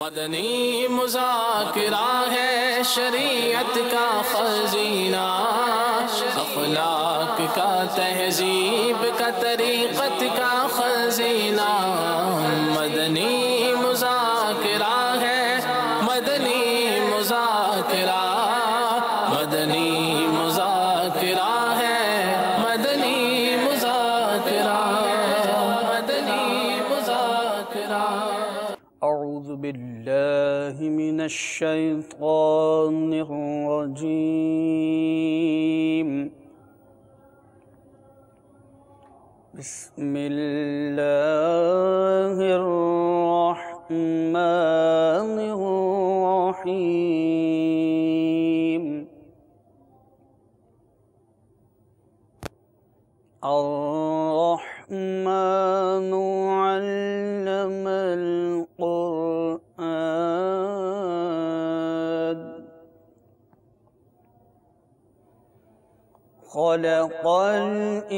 مدنی مذاکرہ ہے شریعت کا خزینہ، اخلاق کا تہذیب کا طریقت کا خزینہ۔ مدنی مذاکرہ ہے، مدنی مذاکرہ، مدنی مذاکرہ ہے، مدنی مذاکرہ، مدنی مذاکرہ۔ اعوذ باللہ من الشیطان الرجیم، بسم اللہ الرحمن الرحیم۔ الرحمن علم القرآن، خلق الإنسان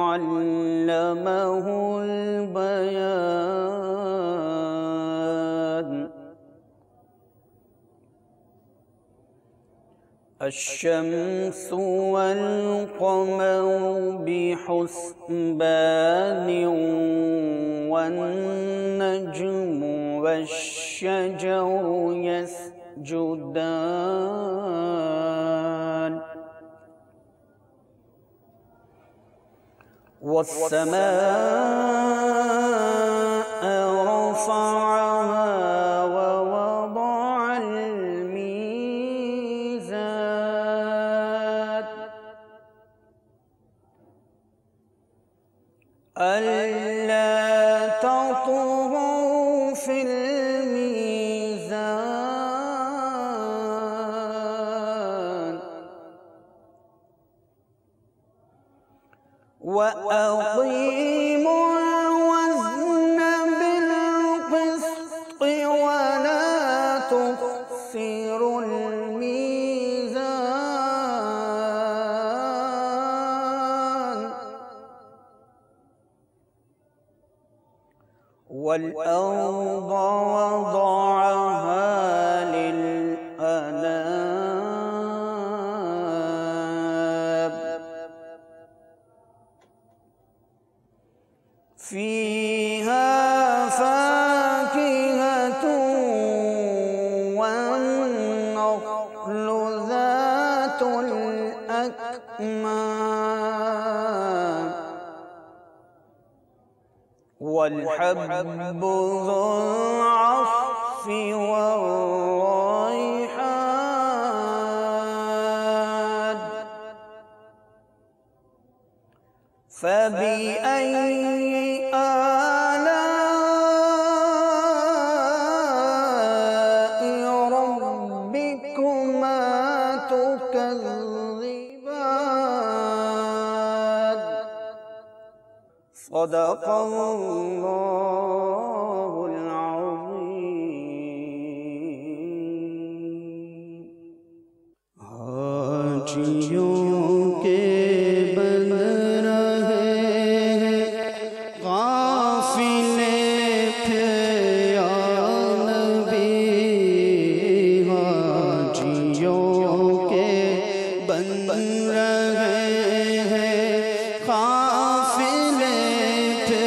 علمه البيان، الشمس والقمر بحسبان، والنجم والشجر يسجدان، والسماء رفعها ووضع الميزان، ألا تطغوا في الميزان، وأقيموا الوزن بالقسط ولا تخسروا الميزان، والأرض وضعها للأنام، فيها فاكهة والنخل ذات الأكمام، والحب ذو العصف والريحان، فبأي آلاء ربكما تكذبان؟ صدق اللہ العظیم۔ حاجیوں کے بن رہے ہیں قافلے پہ یا نبی، حاجیوں کے بن رہے ہیں قافلے پہ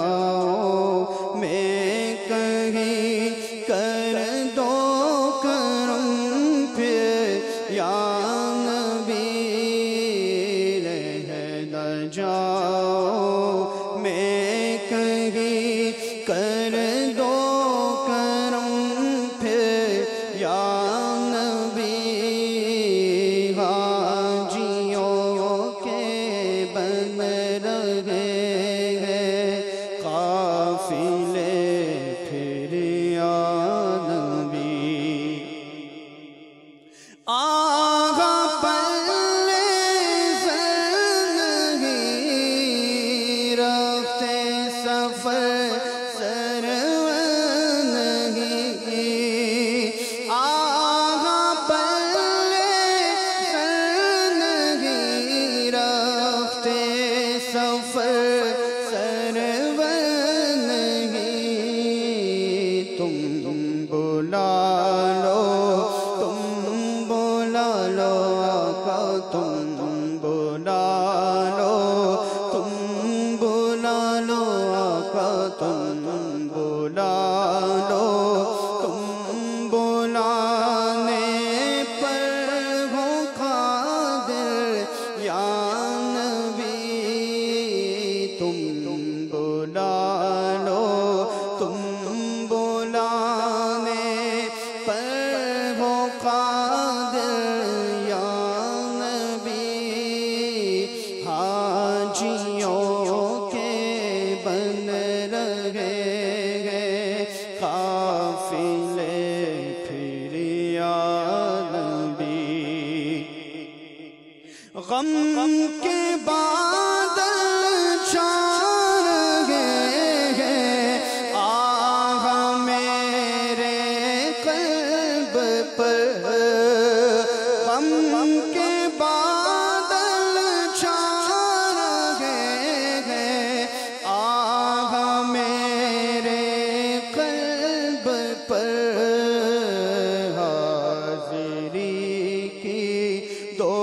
جاؤ میں کہیں کر دو کرم پھر یا نبی رہ نہ جاؤ میں کہیں کر دو کرم پھر یا نبی حاجیوں کے بن رہے ہیں قافلے پھر یا نبی آغا پلے سر نہیں رفتے سفر سرور نہیں آغا پلے سر نہیں رفتے سفر سرور نہیں تم بلا لو آقا تم بلا لو آقا تم بلا لو تم بلانے پر ہو قادر یا نبی تم بلا لو تم بلانے پر ہو قادر یا نبی حاجیوں کے بن رہے ہیں قافلے پھر یا نبی غم کے بادل چھا رہے ہیں آہا میرے قلب پر غم کے بادل چھا رہے ہیں آہا میرے قلب پر حاضری کی دو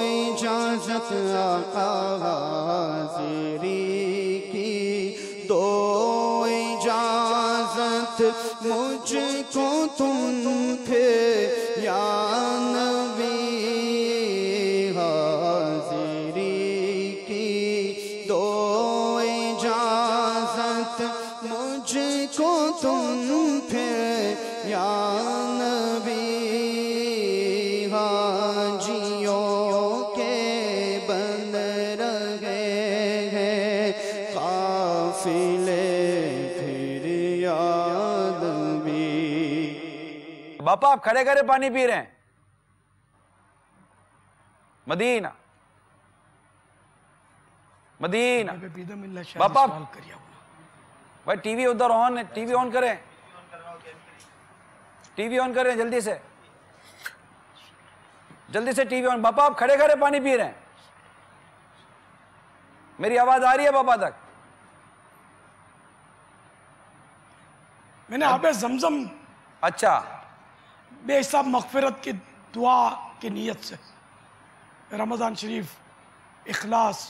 اجازت آقا حاضری کی دو اجازت مجھ کو تم پھر یا نبی حاضری کی دو اجازت مجھ کو تم پھر یا نبی حاجیوں کے بن رہے ہیں قافلے پھر یا نبی باپا آپ کھڑے کھڑے پانی پی رہے ہیں مدینہ باپا آپ بھائی ٹی وی ادھر آن ہے ٹی وی آن کریں ٹی وی آن کریں جلدی سے ٹی وی آن باپا آپ کھڑے کھڑے پانی پی رہے ہیں میری آواز آ رہی ہے باپا تک میں نے آب زمزم اچھا بے حساب مغفرت کی دعا کی نیت سے رمضان شریف اخلاص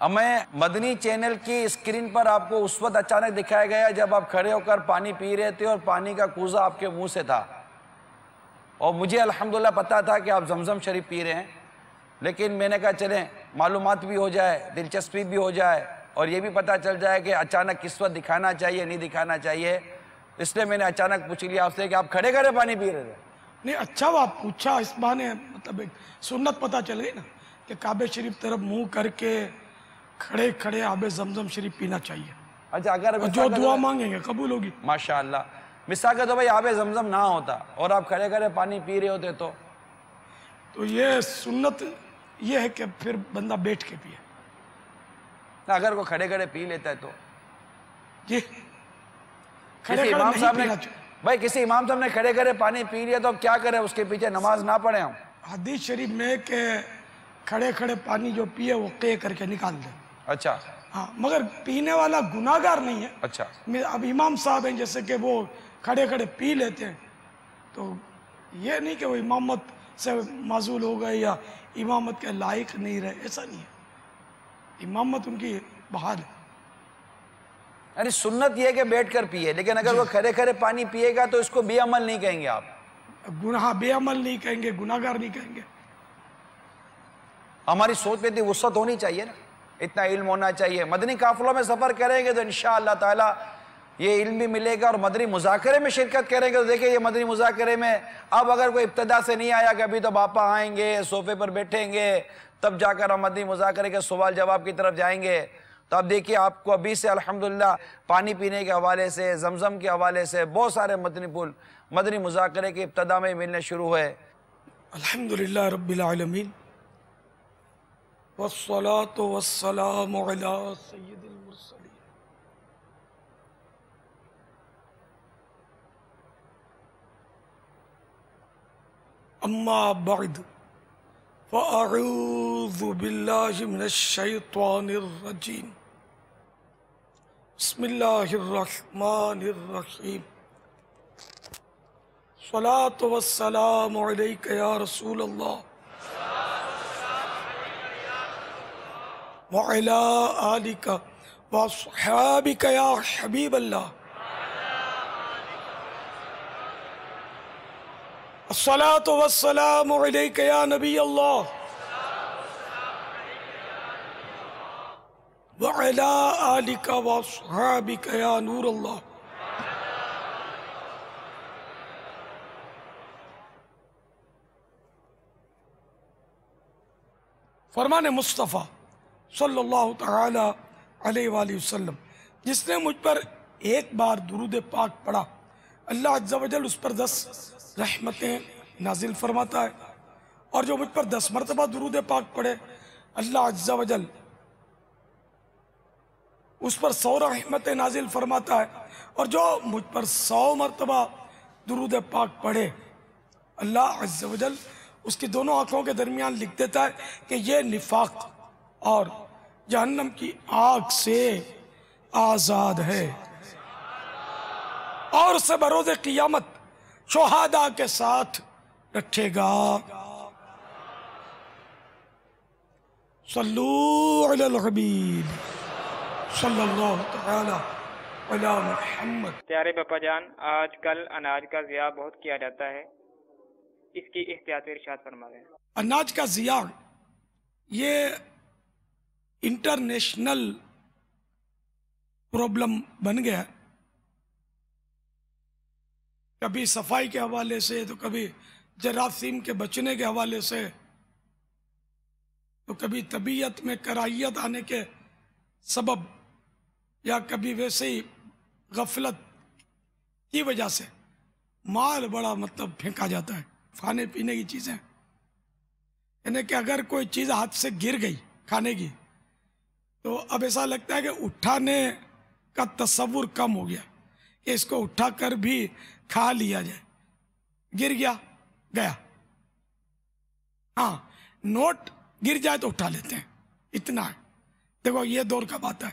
ہمیں مدنی چینل کی اسکرین پر آپ کو اس وقت اچانک دکھایا گیا جب آپ کھڑے ہو کر پانی پی رہے تھے اور پانی کا کوزہ آپ کے منہ سے تھا اور مجھے الحمدللہ پتا تھا کہ آپ زمزم شریف پی رہے ہیں لیکن میں نے کہا چلیں معلومات بھی ہو جائے دلچسپی بھی ہو جائے اور یہ بھی پتہ چل جائے کہ اچانک کس وقت دکھانا چاہیے نہیں دکھانا چاہیے اس لیے میں نے اچانک پوچھ لیا آپ سے کہ آپ کھڑے کھڑے پانی پی رہے تھے نہیں اچھا وہ آپ پوچھا اس بہانے مطلب ایک سنت پتہ چل گئی نا کہ کعبہ شریف طرف منہ کر کے کھڑے کھڑے آب زمزم شریف پینا چاہیے اچھا اگر جو دعا مانگیں گے قبول ہوگی ماشاءاللہ مثال کہ تو بھائی آب زمزم نہ ہوتا اور آپ کھڑے کھڑے پانی پی رہے ہوتے تو یہ سنت یہ ہے کہ پھر بندہ بیٹھ کے پیے اگر وہ کھڑے کھڑے پی لیتا ہے تو جی کھڑے کسی کھڑے امام نہیں صاحب نے پینا چاہیے بھائی کسی امام صاحب نے کھڑے کھڑے پانی پی لیا تو اب کیا کریں اس کے پیچھے نماز نہ پڑھیں ہم حدیث شریف میں کہ کھڑے کھڑے پانی جو پیے وہ قے کر کے نکال دیں اچھا ہاں مگر پینے والا گناہگار نہیں ہے اچھا اب امام صاحب ہیں جیسے کہ وہ کھڑے کھڑے پی لیتے ہیں تو یہ نہیں کہ وہ امامت سے معزول ہو گئے یا امامت کے لائق نہیں رہے ایسا نہیں ہے امامت ان کی بحال ہے یعنی سنت یہ ہے کہ بیٹھ کر پیے، لیکن اگر وہ کھڑے کھڑے پانی پیے گا تو اس کو بے عمل نہیں کہیں گے آپ، گناہ بے عمل نہیں کہیں گے، گناہ گار نہیں کہیں گے۔ ہماری سوچ میں اتنی وسعت ہونی چاہیے نا، اتنا علم ہونا چاہیے۔ مدنی قافلوں میں سفر کریں گے تو انشاءاللہ تعالی یہ علم بھی ملے گا، اور مدنی مذاکرے میں شرکت کریں گے تو دیکھیں یہ مدنی مذاکرے میں اب اگر کوئی ابتدا سے نہیں آیا، کبھی تو باپا آئیں گے، صوفے پر بیٹھیں گے، تب جا کر ہم مدنی مذاکرے کے سوال جواب کی طرف جائیں گے، تو اب دیکھیے آپ کو ابھی سے الحمدللہ پانی پینے کے حوالے سے، زمزم کے حوالے سے بہت سارے مدنی مذاکرے کی ابتدا میں ملنے شروع ہوئے۔ الحمدللہ رب العالمین، والصلاة والسلام علی سید المرسلین۔ اما بعد فاعوذ باللہ من الشیطان الرجیم، بسم اللہ الرحمن الرحیم، صلاۃ والسلام علیک یا رسول اللہ وعلی آلک واصحابک یا حبیب اللہ، الصلاۃ والسلام علیک یا نبی اللہ وعلی آلک واصحابک یا نور اللہ۔ فرمان مصطفیٰ صلی اللہ تعالی علیہ وآلہ وسلم، جس نے مجھ پر ایک بار درود پاک پڑھا اللہ عز و جل اس پر 10 رحمتیں نازل فرماتا ہے، اور جو مجھ پر 10 مرتبہ درود پاک پڑھے اللہ عز و جل اس پر 100 رحمتیں نازل فرماتا ہے، اور جو مجھ پر 100 مرتبہ درود پاک پڑھے اللہ عز و جل اس کی دونوں آنکھوں کے درمیان لکھ دیتا ہے کہ یہ نفاق اور جہنم کی آگ سے آزاد ہے، اور اسے بروز قیامت شہداء کے ساتھ رکھے گا۔ صلو علی الحبیب صلی اللہ تعالی علی محمد۔ پیارے باپا جان، آج کل اناج کا ضیاع بہت کیا جاتا ہے، اس کی احتیاط ارشاد فرما رہے ہیں۔ اناج کا ضیاع یہ انٹرنیشنل پرابلم بن گیا، کبھی صفائی کے حوالے سے، تو کبھی جراثیم کے بچنے کے حوالے سے، تو کبھی طبیعت میں کراہیت آنے کے سبب، یا کبھی ویسے ہی غفلت کی وجہ سے مال بڑا پھینکا جاتا ہے، کھانے پینے کی چیزیں، یعنی کہ اگر کوئی چیز ہاتھ سے گر گئی کھانے کی تو اب ایسا لگتا ہے کہ اٹھانے کا تصور کم ہو گیا، کہ اس کو اٹھا کر بھی کھا لیا جائے، گر گیا گیا۔ ہاں، نوٹ گر جائے تو اٹھا لیتے ہیں، اتنا ہے، دیکھو یہ دور کا بات ہے،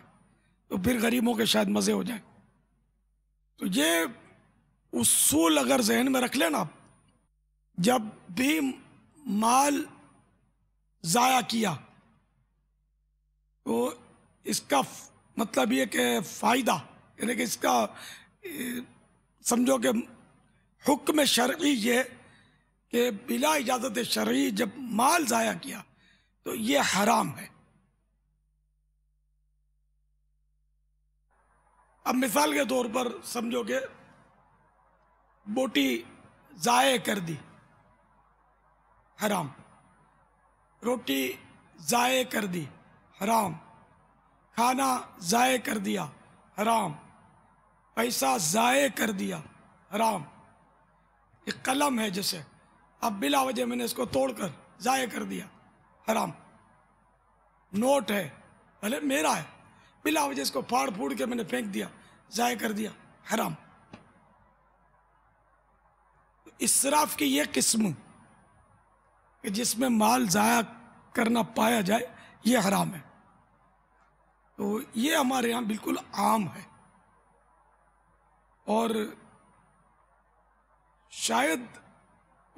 تو پھر غریبوں کے شاید مزے ہو جائیں۔ تو یہ اصول اگر ذہن میں رکھ لینا، آپ جب بھی مال ضائع کیا تو اس کا مطلب یہ کہ فائدہ، یعنی کہ اس کا سمجھو کہ حکم شرعی یہ کہ بلا اجازت شرعی جب مال ضائع کیا تو یہ حرام ہے۔ اب مثال کے طور پر سمجھو کہ بوٹی ضائع کر دی، حرام، روٹی ضائع کر دی، حرام، کھانا ضائع کر دیا، حرام، پیسہ ضائع کر دیا، حرام۔ ایک قلم ہے جیسے، اب بلا وجہ میں نے اس کو توڑ کر ضائع کر دیا، حرام۔ نوٹ ہے، بھلے میرا ہے، بلا وجہ اس کو پھاڑ پھوڑ کے میں نے پھینک دیا، ضائع کر دیا، حرام۔ اسراف کی یہ قسم کہ جس میں مال ضائع کرنا پایا جائے، یہ حرام ہے۔ تو یہ ہمارے ہاں بالکل عام ہے، اور شاید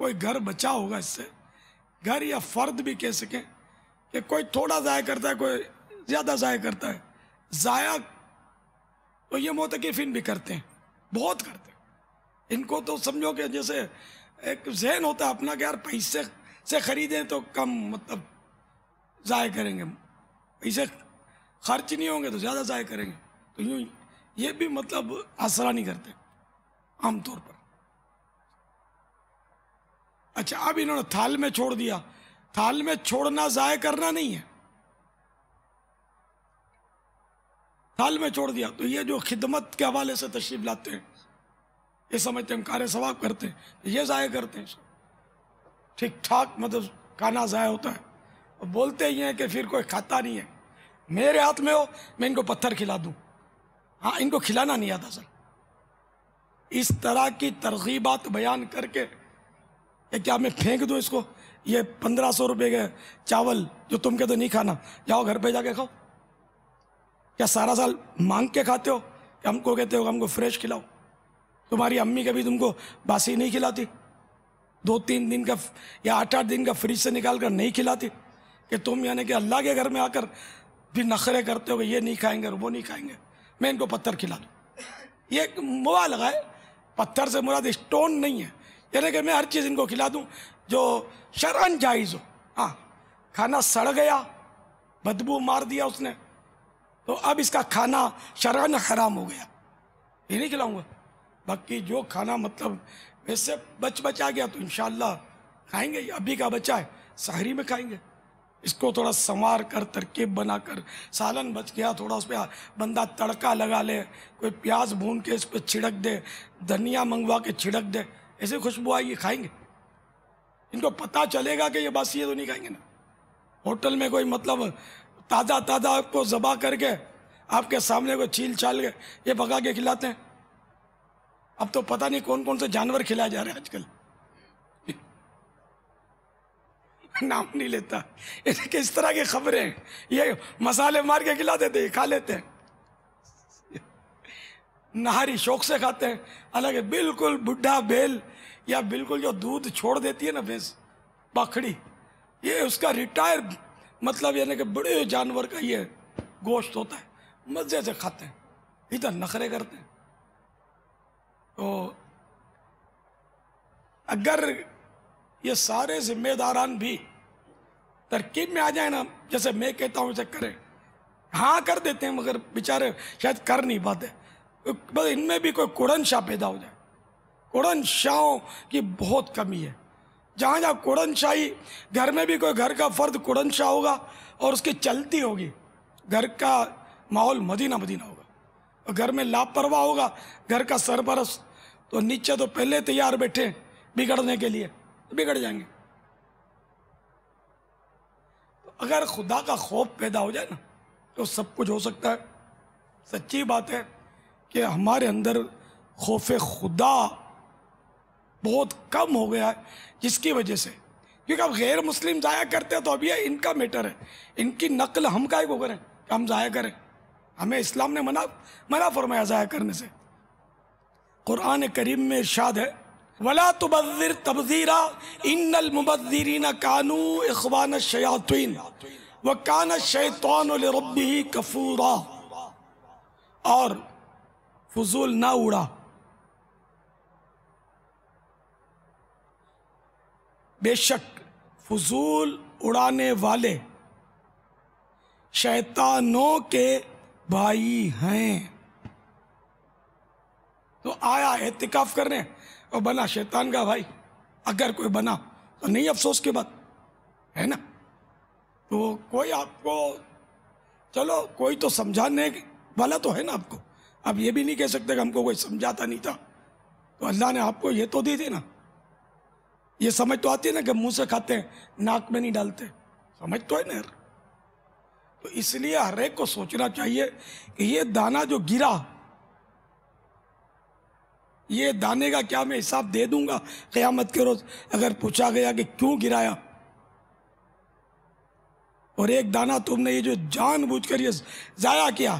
کوئی گھر بچا ہوگا اس سے، گھر یا فرد بھی کہہ سکیں کہ کوئی تھوڑا ضائع کرتا ہے، کوئی زیادہ ضائع کرتا ہے۔ ضائع تو یہ معتکفین بھی کرتے ہیں، بہت کرتے ہیں. ان کو تو سمجھو کہ جیسے ایک ذہن ہوتا ہے اپنا کہ یار پیسے سے خریدیں تو کم مطلب ضائع کریں گے، پیسے خرچ نہیں ہوں گے تو زیادہ ضائع کریں گے. تو یوں یہ بھی مطلب آسرا نہیں کرتے عام طور پر. اچھا اب انہوں نے تھال میں چھوڑ دیا. تھال میں چھوڑنا ضائع کرنا نہیں ہے، تھال میں چھوڑ دیا. تو یہ جو خدمت کے حوالے سے تشریف لاتے ہیں، یہ سمجھتے ہیں ہم کار ثواب کرتے ہیں، یہ ضائع کرتے ہیں. ٹھیک ٹھاک مطلب کھانا ضائع ہوتا ہے. بولتے ہی ہیں کہ پھر کوئی کھاتا نہیں ہے. میرے ہاتھ میں ہو میں ان کو پتھر کھلا دوں. ہاں ان کو کھلانا نہیں آتا سر. اس طرح کی ترغیبات بیان کر کے کہ کیا میں پھینک دوں اس کو، یہ 1500 روپے کے چاول جو تم کہتے نہیں کھانا، جاؤ گھر پہ جا کے کھاؤ. کیا سارا سال مانگ کے کھاتے ہو کہ ہم کو کہتے ہو کہ ہم کو فریش کھلاؤ؟ تمہاری امی کبھی تم کو باسی نہیں کھلاتی؟ 2-3 دن کا یا 8-8 دن کا فریج سے نکال کر نہیں کھلاتی کہ تم یعنی کہ اللہ کے گھر میں آ کر بھی نخرے کرتے ہو کہ یہ نہیں کھائیں گے اور وہ نہیں کھائیں گے، میں ان کو پتھر کھلا دوں. یہ ایک مبالغہ ہے. پتھر سے مراد اسٹون نہیں ہے، یعنی کہ میں ہر چیز ان کو کھلا دوں جو شرعاً جائز ہو. ہاں کھانا سڑ گیا، بدبو مار دیا اس نے، تو اب اس کا کھانا شرعاً حرام ہو گیا، یہ نہیں کھلاؤں گا. باقی جو کھانا مطلب ویسے بچا گیا تو انشاءاللہ کھائیں گے. ابھی کا بچا ہے سحری میں کھائیں گے. اس کو تھوڑا سنوار کر ترکیب بنا کر، سالن بچ گیا تھوڑا اس پہ بندہ تڑکا لگا لے، کوئی پیاز بھون کے اس پہ چھڑک دے، دھنیا منگوا کے چھڑک دے، ایسے خوشبو آئی کھائیں گے. ان کو پتہ چلے گا کہ یہ باسی ہے تو نہیں کھائیں گے نا. ہوٹل میں کوئی مطلب تازہ آپ کو ذبح کر کے آپ کے سامنے کوئی چھیل چھال کے یہ پکا کے کھلاتے ہیں. اب تو پتہ نہیں کون کون سے جانور کھلائے جا رہے ہیں آج کل، نام نہیں لیتا. اس طرح کی خبریں ہیں، یہ مسالے مار کے کھلا دیتے ہیں، کھا لیتے ہیں. نہاری شوق سے کھاتے ہیں. حالانکہ بالکل بڈھا بیل یا بالکل جو دودھ چھوڑ دیتی ہے نا بھینس باکھڑی، یہ اس کا ریٹائر مطلب یعنی کہ بڑے جانور کا یہ گوشت ہوتا ہے، مزے سے کھاتے ہیں، ادھر نخرے کرتے ہیں. تو اگر یہ سارے ذمہ داران بھی ترکیب میں آ جائیں نا، جیسے میں کہتا ہوں اسے کریں، ہاں کر دیتے ہیں مگر بیچارے شاید کر نہیں پاتے. بس ان میں بھی کوئی کڑن شاہ پیدا ہو جائے. کڑن شاہوں کی بہت کمی ہے. جہاں جہاں کڑن شاہی، گھر میں بھی کوئی گھر کا فرد کڑن شاہ ہوگا اور اس کی چلتی ہوگی، گھر کا ماحول مدینہ مدینہ ہوگا. اور گھر میں لاپرواہ ہوگا گھر کا سرپرست، تو نیچے تو پہلے تیار بیٹھے بگڑنے کے لیے، بگڑ جائیں گے. اگر خدا کا خوف پیدا ہو جائے نا تو سب کچھ ہو سکتا ہے. سچی بات ہے کہ ہمارے اندر خوف خدا بہت کم ہو گیا ہے، جس کی وجہ سے، کیونکہ اب غیر مسلم ضائع کرتے ہیں تو اب یہ ان کا میٹر ہے. ان کی نقل ہم کائے کو کریں کہ ہم ضائع کریں؟ ہمیں اسلام نے منع فرمایا ضائع کرنے سے. قرآن کریم میں ارشاد ہے وَلَا تُبَذِّرْ تَبْذِيرًا إِنَّ الْمُبَذِّرِينَ كَانُوا إِخْوَانَ الشَّيَاطِينِ وَكَانَ الشَّيْطَانُ لِرَبِّهِ كَفُورًا. اور فضول نہ اڑا، بے شک فضول اڑانے والے شیطانوں کے بھائی ہیں. تو آیا اعتکاف کرنے اور بنا شیطان کا بھائی. اگر کوئی بنا تو نہیں افسوس کی بات ہے نا. تو کوئی آپ کو چلو کوئی تو سمجھانے والا تو ہے نا آپ کو. آپ یہ بھی نہیں کہہ سکتے کہ ہم کو کوئی سمجھاتا نہیں تھا. تو اللہ نے آپ کو یہ تو دی تھی نا، یہ سمجھ تو آتی ہے نا کہ منہ سے کھاتے ہیں ناک میں نہیں ڈالتے، سمجھ تو ہے نا. تو اس لیے ہر ایک کو سوچنا چاہیے کہ یہ دانہ جو گرا، یہ دانے کا کیا میں حساب دے دوں گا قیامت کے روز اگر پوچھا گیا کہ کیوں گرایا؟ اور ایک دانہ تم نے یہ جو جان بوجھ کر یہ ضائع کیا،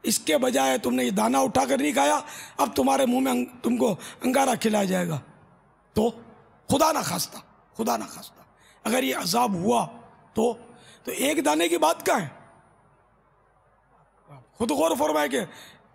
اس کے بجائے تم نے یہ دانہ اٹھا کر نہیں کھایا، اب تمہارے منہ میں تم کو انگارہ کھلایا جائے گا. تو خدا نہ خواستہ اگر یہ عذاب ہوا تو ایک دانے کی بات کہاں ہے؟ خود غور فرمائے کہ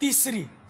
3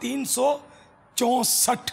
364।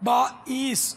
22,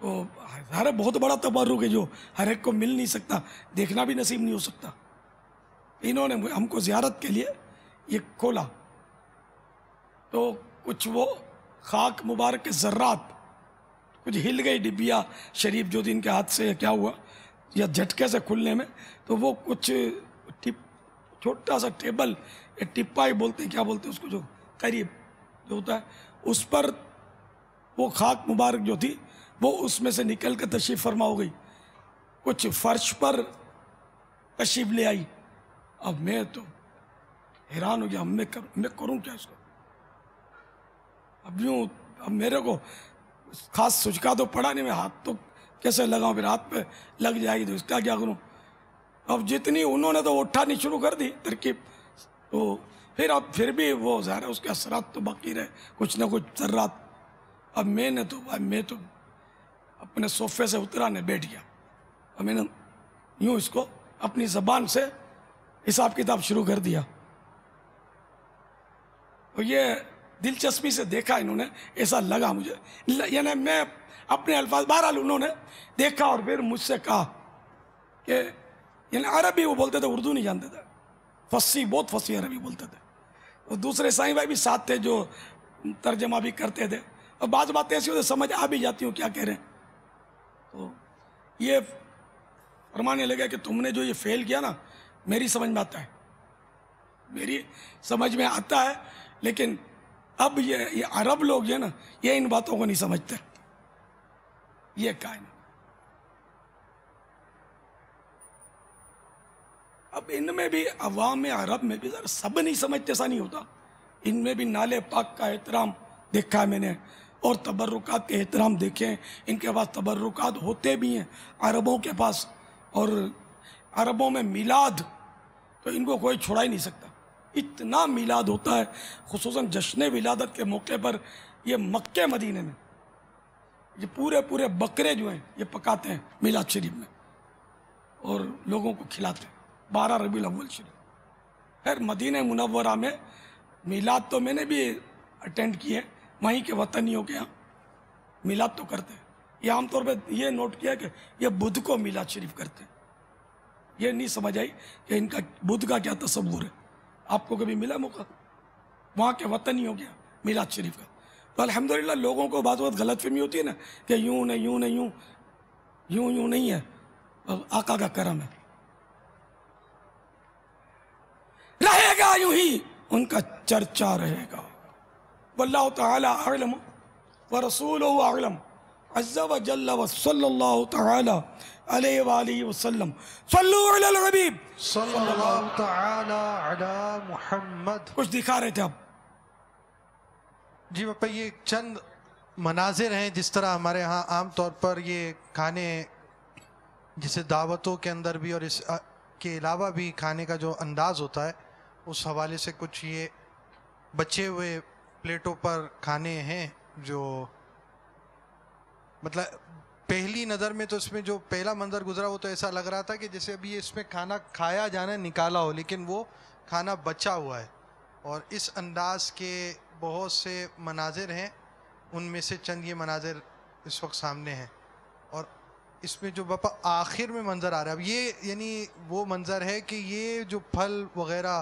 تو ظاہر بہت بڑا تبرک ہے جو ہر ایک کو مل نہیں سکتا، دیکھنا بھی نصیب نہیں ہو سکتا. انہوں نے ہم کو زیارت کے لیے یہ کھولا تو کچھ وہ خاک مبارک کے ذرات کچھ ہل گئی ڈبیا شریف جو ان کے ہاتھ سے کیا ہوا یا جھٹکے سے کھلنے میں، تو وہ کچھ چھوٹا سا ٹیبل ٹپا ہی بولتے ہیں، کیا بولتے ہیں اس کو، جو قریب جو ہوتا ہے اس پر وہ خاک مبارک جو تھی وہ اس میں سے نکل کر تشریف فرما ہو گئی. کچھ فرش پر تشریف لے آئی. اب میں تو حیران ہو گیا، میں کروں کیا اس کو. اب میرے کو خاص سجکا تو پڑا نہیں، میں ہاتھ تو کیسے لگاؤں، پھر ہاتھ پہ لگ جائے گی تو اس کا کیا کروں. اب جتنی انہوں نے تو اٹھانی شروع کر دی ترکیب، تو پھر بھی وہ ظاہر ہے اس کے اثرات تو باقی رہے، کچھ نہ کچھ ذرات. اب میں تو اپنے صوفے سے اترا نے بیٹھ گیا، اور میں نے یوں اس کو اپنی زبان سے حساب کتاب شروع کر دیا. تو یہ دلچسپی سے دیکھا انہوں نے، ایسا لگا مجھے، یعنی میں اپنے الفاظ، بہرحال انہوں نے دیکھا اور پھر مجھ سے کہا کہ یعنی عربی وہ بولتے تھے، اردو نہیں جانتے تھے، فصیح، بہت فصیح عربی بولتے تھے. اور دوسرے سائیں بھائی بھی ساتھ تھے جو ترجمہ بھی کرتے تھے، اور بعض باتیں ایسی ہوتی سمجھ آ بھی جاتی ہوں کیا کہہ رہے ہیں. تو یہ فرمانے لگا کہ تم نے جو یہ فعل کیا نا، میری سمجھ میں آتا ہے، میری سمجھ میں آتا ہے، لیکن اب یہ عرب لوگ جو ہے نا، یہ ان باتوں کو نہیں سمجھتے. یہ کائن اب ان میں بھی عوام عرب میں بھی سب نہیں سمجھتے، ایسا نہیں ہوتا. ان میں بھی نالے پاک کا احترام دیکھا ہے میں نے، اور تبرکات کے احترام دیکھے ہیں. ان کے پاس تبرکات ہوتے بھی ہیں عربوں کے پاس، اور عربوں میں میلاد تو ان کو کوئی چھوڑا ہی نہیں سکتا. اتنا میلاد ہوتا ہے، خصوصاً جشن ولادت کے موقع پر. یہ مکہ مدینے میں یہ پورے بکرے جو ہیں یہ پکاتے ہیں میلاد شریف میں، اور لوگوں کو کھلاتے ہیں 12 ربیع الاول شریف. خیر مدینہ منورہ میں میلاد تو میں نے بھی اٹینڈ کیے، وہیں کے وطنیوں کے یہاں میلاد تو کرتے ہیں. یہ عام طور پہ یہ نوٹ کیا کہ یہ بدھ کو میلاد شریف کرتے ہیں. یہ نہیں سمجھ آئی کہ ان کا بدھ کا کیا تصور ہے. آپ کو کبھی ملا موقع وہاں کے وطنیوں کے میلاد شریف کا؟ تو الحمدللہ لوگوں کو بعض وقت غلط فہمی ہوتی ہے نا کہ یوں نہیں ہے، آقا کا کرم ہے، رہے گا یوں ہی، ان کا چرچا رہے گا. واللہ تعالی اعلم ورسولہ اعلم عز وجل وصلی اللہ تعالی علیہ وآلہ وسلم. صلو علی الحبیب صلی اللہ تعالی علی محمد. کچھ دکھا رہے تھے آپ. جی باپا، یہ چند مناظر ہیں جس طرح ہمارے ہاں عام طور پر یہ کھانے، جسے دعوتوں کے اندر بھی اور اس کے علاوہ بھی کھانے کا جو انداز ہوتا ہے، اس حوالے سے کچھ یہ بچے ہوئے پلیٹوں پر کھانے ہیں جو مطلب پہلی نظر میں تو اس میں جو پہلا منظر گزرا وہ تو ایسا لگ رہا تھا کہ جیسے ابھی اس میں کھانا کھایا جانا نکالا ہو، لیکن وہ کھانا بچا ہوا ہے. اور اس انداز کے بہت سے مناظر ہیں، ان میں سے چند یہ مناظر اس وقت سامنے ہیں. اور اس میں جو باپا آخر میں منظر آ رہا ہے، اب یہ یعنی وہ منظر ہے کہ یہ جو پھل وغیرہ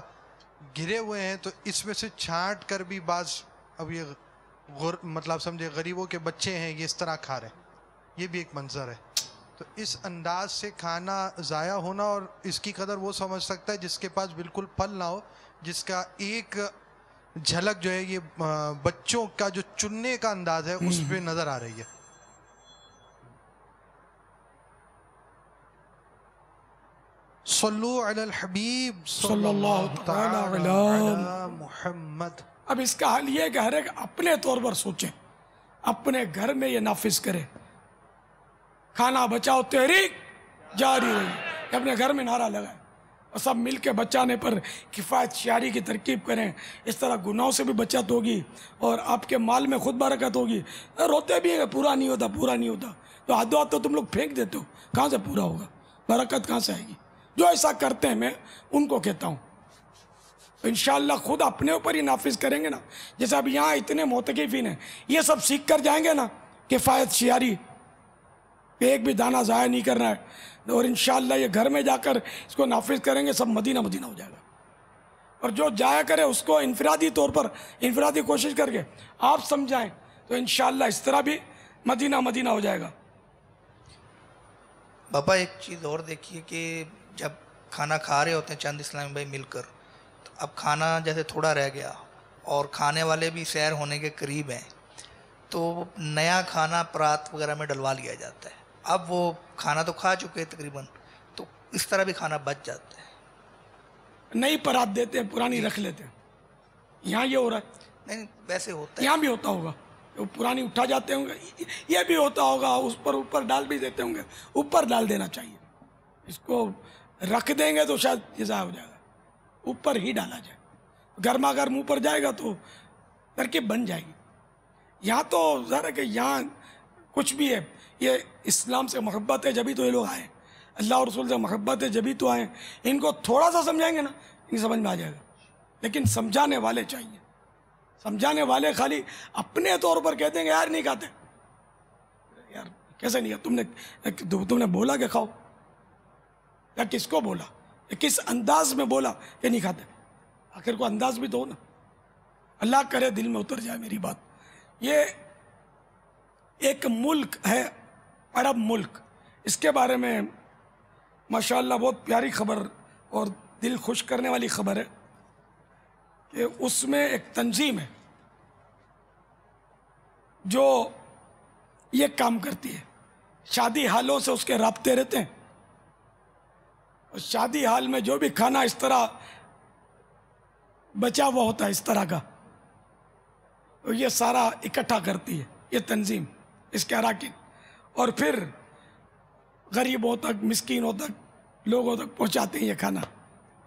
گرے ہوئے ہیں تو اس میں سے چھانٹ کر بھی بعض اب یہ مطلب سمجھے غریبوں کے بچے ہیں یہ اس طرح کھا رہے ہیں. یہ بھی ایک منظر ہے. تو اس انداز سے کھانا ضائع ہونا، اور اس کی قدر وہ سمجھ سکتا ہے جس کے پاس بالکل پھل نہ ہو، جس کا ایک جھلک جو ہے یہ بچوں کا جو چننے کا انداز ہے اس پہ نظر آ رہی ہے. صلو علی الحبیب صلی اللہ تعالی علی محمد. اب اس کا حل یہ ہے کہ ہر ایک اپنے طور پر سوچیں، اپنے گھر میں یہ نافذ کرے. کھانا بچاؤ تحریک جاری رہی، اپنے گھر میں نعرہ لگائیں اور سب مل کے بچانے پر کفایت شعاری کی ترکیب کریں. اس طرح گناہوں سے بھی بچت ہوگی اور آپ کے مال میں خود برکت ہوگی. روتے بھی ہیں کہ پورا نہیں ہوتا، تو ہاتھوں ہاتھ تو تم لوگ پھینک دیتے ہو، کہاں سے پورا ہوگا، برکت کہاں سے آئے گی؟ جو ایسا کرتے ہیں میں ان کو کہتا ہوں انشاءاللہ خود اپنے اوپر ہی نافذ کریں گے نا. جیسے اب یہاں اتنے معتکفین ہیں، یہ سب سیکھ کر جائیں گے نا کفایت شعاری، کہ ایک بھی دانہ ضائع نہیں کرنا ہے، اور انشاءاللہ یہ گھر میں جا کر اس کو نافذ کریں گے، سب مدینہ مدینہ ہو جائے گا. اور جو جایا کرے اس کو انفرادی طور پر انفرادی کوشش کر کے آپ سمجھائیں تو انشاءاللہ اس طرح بھی مدینہ مدینہ ہو جائے گا. باپا ایک چیز اور دیکھیے کہ جب کھانا کھا رہے ہوتے ہیں چند اسلامی بھائی مل کر، تو اب کھانا جیسے تھوڑا رہ گیا اور کھانے والے بھی سیر ہونے کے قریب ہیں، تو نیا کھانا پرات وغیرہ میں ڈلوا لیا جاتا ہے. اب وہ کھانا تو کھا چکے تقریباً، تو اس طرح بھی کھانا بچ جاتا ہے. نئی پرات دیتے ہیں، پرانی رکھ لیتے ہیں. یہاں یہ ہو رہا ہے، نہیں ویسے ہوتا ہے. یہاں بھی ہوتا ہوگا، وہ پرانی اٹھا جاتے ہوں گے، یہ بھی ہوتا ہوگا. اس پر اوپر ڈال بھی دیتے ہوں گے، اوپر ڈال دینا چاہیے. اس کو رکھ دیں گے تو شاید یہ ضائع ہو جائے گا، اوپر ہی ڈالا جائے. گرما گرم اوپر جائے گا تو ترکیب بن جائے گی. یہاں تو ظاہر ہے کہ یہاں کچھ بھی ہے، یہ اسلام سے محبت ہے جبھی تو یہ لوگ آئے، اللہ اور رسول سے محبت ہے جبھی تو آئے. ان کو تھوڑا سا سمجھائیں گے نا، ان سمجھ میں آ جائے گا. لیکن سمجھانے والے چاہیے. سمجھانے والے خالی اپنے طور پر کہتے ہیں کہ یار نہیں کھاتے. یار کیسے نہیں کھاتے؟ تم نے بولا کہ کھاؤ، یا کس کو بولا، یا کس انداز میں بولا کہ نہیں کھاتے؟ آخر کو انداز بھی تو ہو نا. اللہ کرے دل میں اتر جائے میری بات. یہ ایک ملک ہے عرب ملک، اس کے بارے میں ماشاءاللہ بہت پیاری خبر اور دل خوش کرنے والی خبر ہے کہ اس میں ایک تنظیم ہے جو یہ کام کرتی ہے. شادی حالوں سے اس کے رابطے رہتے ہیں، اور شادی حال میں جو بھی کھانا اس طرح بچا ہوا ہوتا ہے اس طرح کا، تو یہ سارا اکٹھا کرتی ہے یہ تنظیم، اس کے اراکین، اور پھر غریبوں تک، مسکینوں تک، لوگوں تک پہنچاتے ہیں یہ کھانا.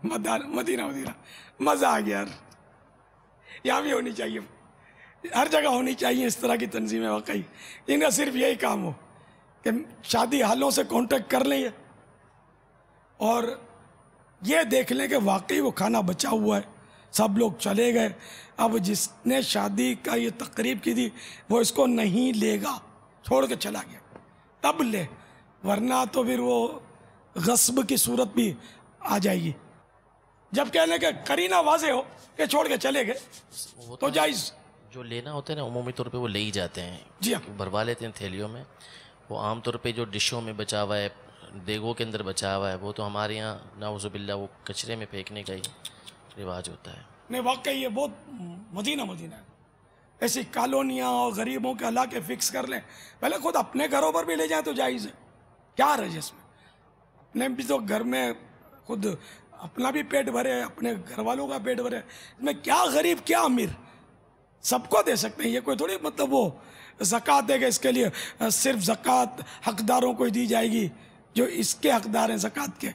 مدینہ مدینہ مزہ آ گیا یار. یہاں بھی ہونی چاہیے، ہر جگہ ہونی چاہیے اس طرح کی تنظیمیں. واقعی ان کا صرف یہی کام ہو کہ شادی حالوں سے کانٹیکٹ کر لیں اور یہ دیکھ لیں کہ واقعی وہ کھانا بچا ہوا ہے. سب لوگ چلے گئے، اب جس نے شادی کا یہ تقریب کی تھی وہ اس کو نہیں لے گا، چھوڑ کے چلا گیا، تب لے، ورنہ تو پھر وہ غصب کی صورت بھی آ جائے گی. جب کہنے کہ کرینہ واضح ہو کہ چھوڑ کے چلے گئے تو جائز. جو لینا ہوتا ہے نا عمومی طور پہ وہ لے ہی جاتے ہیں، جی ہاں، بھروا لیتے ہیں تھیلیوں میں. وہ عام طور پہ جو ڈشوں میں بچا ہوا ہے، دیگوں کے اندر بچا ہوا ہے، وہ تو ہمارے یہاں نعوذ باللہ وہ کچرے میں پھینکنے کا ہی رواج ہوتا ہے. نہیں واقعی یہ بہت مدینہ مدینہ ہے. ایسی کالونیاں اور غریبوں کے علاقے فکس کر لیں. پہلے خود اپنے گھروں پر بھی لے جائیں تو جائز ہے، کیا رہے جس میں. اپنے بھی تو گھر میں خود اپنا بھی پیٹ بھرے، اپنے گھر والوں کا پیٹ بھرے، اس میں کیا غریب کیا امیر، سب کو دے سکتے ہیں. یہ کوئی تھوڑی مطلب وہ زکوٰۃ دے گا اس کے لیے صرف زکوٰۃ حقداروں کو ہی دی جائے گی جو اس کے حقدار ہیں زکوٰۃ کے.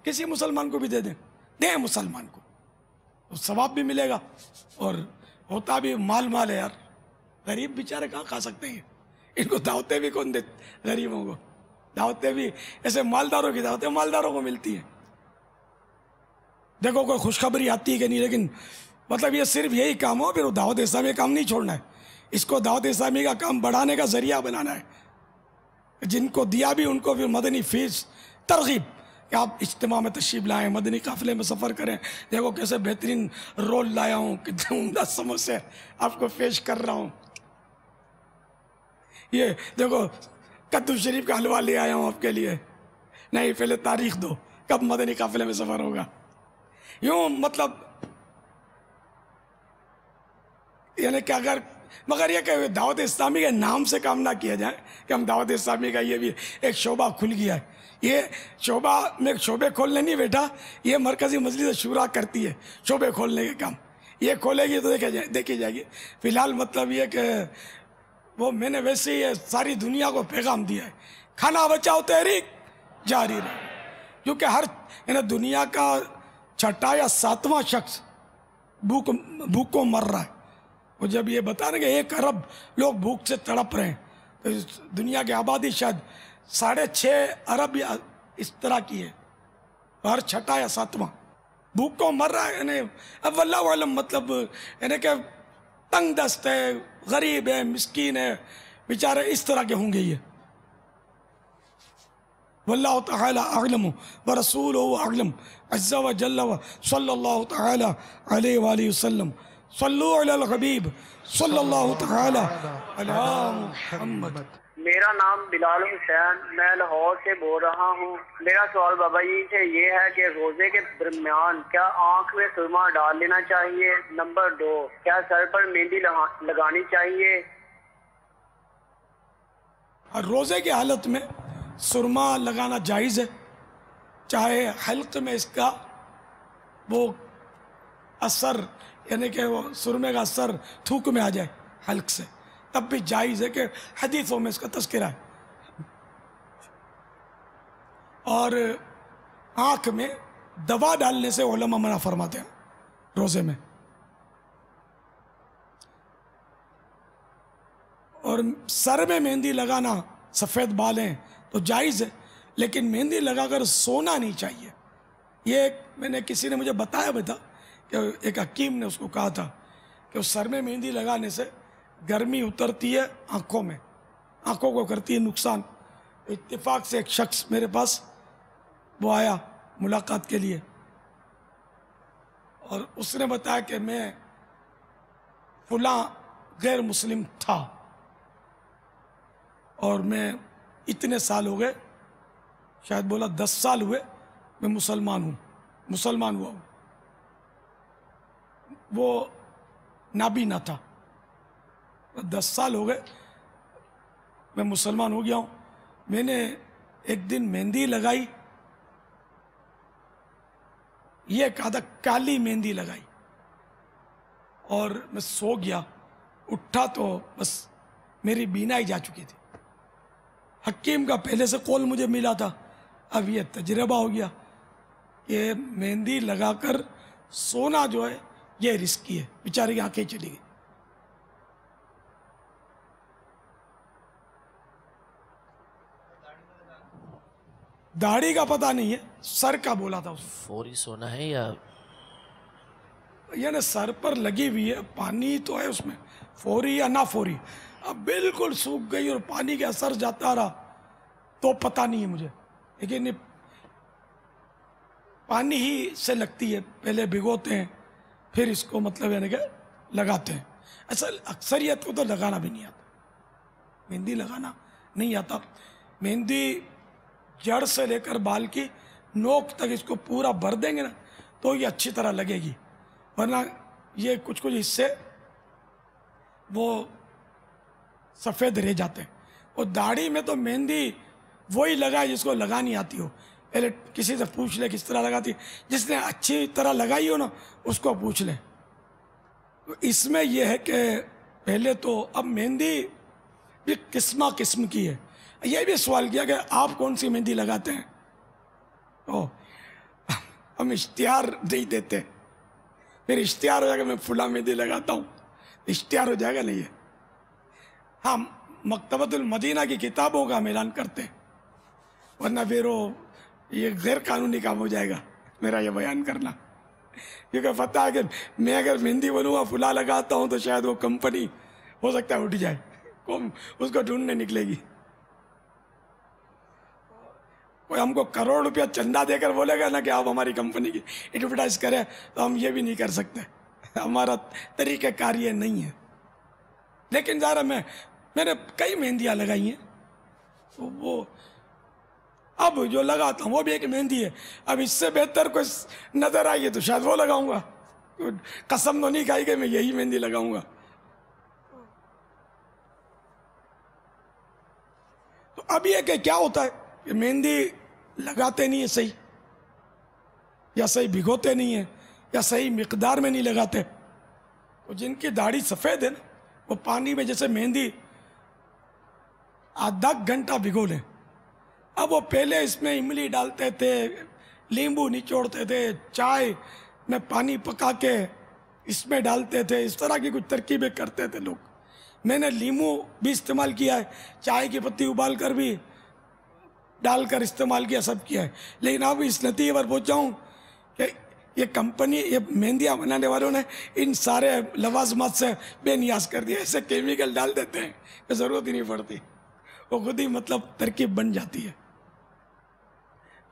کسی مسلمان کو بھی دے دیں مسلمان کو تو ثواب بھی ملے گا، اور ہوتا بھی مال ہے یار. غریب بیچارے کہاں کھا سکتے ہیں، ان کو دعوتیں بھی کون دے؟ غریبوں کو دعوتیں بھی ایسے مالداروں کی دعوتیں مالداروں کو ملتی ہیں. دیکھو کوئی خوشخبری آتی ہے کہ نہیں، لیکن مطلب یہ صرف یہی کام ہو، پھر وہ دعوت اسلامی کا کام نہیں چھوڑنا ہے. اس کو دعوت اسلامی کا کام بڑھانے کا ذریعہ بنانا ہے. جن کو دیا بھی ان کو پھر مدنی فیس ترغیب کہ آپ اجتماع میں تشریف لائیں، مدنی قافلے میں سفر کریں. دیکھو کیسے بہترین رول لایا ہوں، کتنے عمدہ سموسے آپ کو پیش کر رہا ہوں. یہ دیکھو کدو شریف کا حلوہ لے آیا ہوں آپ کے لیے. نہیں پہلے تاریخ دو کب مدنی قافلے میں سفر ہوگا. یوں مطلب یعنی کہ اگر مگر یہ کہ دعوت اسلامی کے نام سے کام نہ کیا جائے کہ ہم دعوت اسلامی کا یہ بھی ایک شعبہ کھل گیا ہے. یہ شعبہ میں شعبے کھولنے نہیں بیٹھا، یہ مرکزی مجلس شورا کرتی ہے شعبے کھولنے کے کام. یہ کھولے گی تو دیکھی جائے گی. فی الحال مطلب یہ کہ وہ میں نے ویسے ہی ساری دنیا کو پیغام دیا ہے، کھانا بچاؤ تحریک جاری رہے. کیونکہ ہر یعنی دنیا کا 6واں یا 7واں شخص بھوک کو مر رہا ہے. وہ جب یہ بتا رہے کہ 1 ارب لوگ بھوک سے تڑپ رہے ہیں، تو دنیا کی آبادی شاید 6.5 ارب یا اس طرح کی ہے. ہر 6واں یا 7واں بھوک کو مر رہا ہے. یعنی اب واللہ عالم مطلب یعنی کہ تنگ دست ہے، غریب ہے، مسکین ہے، بیچارے اس طرح کے ہوں گے. یہ واللہ تعالی اعلم ورسولہ اعلم عز وجل صلی اللہ تعالی علیہ وآلہ وسلم صلو علی الحبیب صلی اللہ تعالی علی محمد۔ میرا نام بلال حسین، میں لاہور سے بول رہا ہوں۔ میرا سوال بابا جی سے یہ ہے کہ روزے کے درمیان کیا آنکھ میں سرما ڈال لینا چاہیے؟ نمبر 2، کیا سر پر مہندی لگانی چاہیے؟ روزے کی حالت میں سرما لگانا جائز ہے، چاہے حلق میں اس کا وہ اثر یعنی کہ وہ سرمے کا اثر تھوک میں آ جائے حلق سے، تب بھی جائز ہے کہ حدیثوں میں اس کا تذکرہ ہے۔ اور آنکھ میں دوا ڈالنے سے علماء منع فرماتے ہیں روزے میں۔ اور سر میں مہندی لگانا، سفید بال ہیں تو جائز ہے، لیکن مہندی لگا کر سونا نہیں چاہیے۔ یہ میں نے کسی نے مجھے بتایا بھی تھا کہ ایک حکیم نے اس کو کہا تھا کہ اس سر میں مہندی لگانے سے گرمی اترتی ہے آنکھوں میں، آنکھوں کو کرتی ہے نقصان۔ اتفاق سے ایک شخص میرے پاس وہ آیا ملاقات کے لیے، اور اس نے بتایا کہ میں فلاں غیر مسلم تھا اور میں اتنے سال ہو گئے، شاید بولا 10 سال ہوئے میں مسلمان ہوا ہوں۔ وہ نابینا تھا، 10 سال ہو گئے میں مسلمان ہو گیا ہوں۔ میں نے ایک دن مہندی لگائی، یہ کہا تھا کالی مہندی لگائی، اور میں سو گیا، اٹھا تو بس میری بینائی جا چکی تھی۔ حکیم کا پہلے سے قول مجھے ملا تھا، اب یہ تجربہ ہو گیا کہ مہندی لگا کر سونا جو ہے یہ رسکی ہے، بیچارے کی آنکھیں چلی گئی۔ داڑھی کا پتہ نہیں ہے، سر کا بولا تھا اس نے۔ فوری سونا ہے یا یعنی سر پر لگی ہوئی ہے، پانی تو ہے اس میں، فوری یا نہ فوری۔ اب بالکل سوکھ گئی اور پانی کے اثر جاتا رہا تو پتہ نہیں ہے مجھے، لیکن پانی ہی سے لگتی ہے، پہلے بھگوتے ہیں پھر اس کو مطلب یعنی کہ لگاتے ہیں۔ اصل اکثریت کو تو لگانا بھی نہیں آتا، مہندی لگانا نہیں آتا۔ مہندی جڑ سے لے کر بال کی نوک تک اس کو پورا بھر دیں گے نا تو یہ اچھی طرح لگے گی، ورنہ یہ کچھ حصے وہ سفید رہ جاتے ہیں۔ اور داڑھی میں تو مہندی وہی لگائے جس کو لگانی آتی ہو، پہلے کسی سے پوچھ لے کس طرح لگاتی، جس نے اچھی طرح لگائی ہو نا اس کو پوچھ لیں۔ اس میں یہ ہے کہ پہلے تو اب مہندی بھی قسم کی ہے۔ یہ بھی سوال کیا کہ آپ کون سی مہندی لگاتے ہیں؟ تو ہم اشتہار نہیں دیتے، پھر اشتہار ہو جائے گا میں فلاں مہندی لگاتا ہوں، اشتہار ہو جائے گا نہیں ہے۔ ہم مکتبۃ المدینہ کی کتابوں کا ہم اعلان کرتے ہیں، ورنہ پھر وہ یہ غیر قانونی کام ہو جائے گا میرا یہ بیان کرنا، کیونکہ پتہ ہے کہ میں اگر مہندی بولوں گا فلاں لگاتا ہوں تو شاید وہ کمپنی ہو سکتا ہے اٹھ جائے، اس کو ڈھونڈنے نکلے گی۔ کوئی ہم کو کروڑ روپیہ چندہ دے کر بولے گا نا کہ آپ ہماری کمپنی کی ایڈورٹائز کریں تو ہم یہ بھی نہیں کر سکتے، ہمارا طریقہ کار یہ نہیں ہے۔ لیکن ظاہر میں نے کئی مہندیاں لگائی ہیں، تو وہ اب جو لگاتا ہوں وہ بھی ایک مہندی ہے۔ اب اس سے بہتر کوئی نظر آئی ہے تو شاید وہ لگاؤں گا، قسم تو نہیں کھائی کہ میں یہی مہندی لگاؤں گا۔ تو اب یہ کہ کیا ہوتا ہے کہ مہندی لگاتے نہیں ہیں صحیح، یا صحیح بھگوتے نہیں ہیں، یا صحیح مقدار میں نہیں لگاتے۔ تو جن کی داڑھی سفید ہے نا وہ پانی میں جیسے مہندی آدھا گھنٹہ بھگو لیں۔ اب وہ پہلے اس میں املی ڈالتے تھے، لیمبو نچوڑتے تھے، چائے میں پانی پکا کے اس میں ڈالتے تھے، اس طرح کی کچھ ترکیبیں کرتے تھے لوگ۔ میں نے لیمو بھی استعمال کیا ہے، چائے کی پتی ابال کر بھی ڈال کر استعمال کیا، سب کیا ہے، لیکن اب اس نتیجے پر پہنچا ہوں کہ یہ کمپنی، یہ مہندیاں بنانے والوں نے ان سارے لوازمات سے بے نیاز کر دیا، ایسے کیمیکل ڈال دیتے ہیں کہ ضرورت ہی نہیں پڑتی، وہ خود ہی مطلب ترکیب بن جاتی ہے۔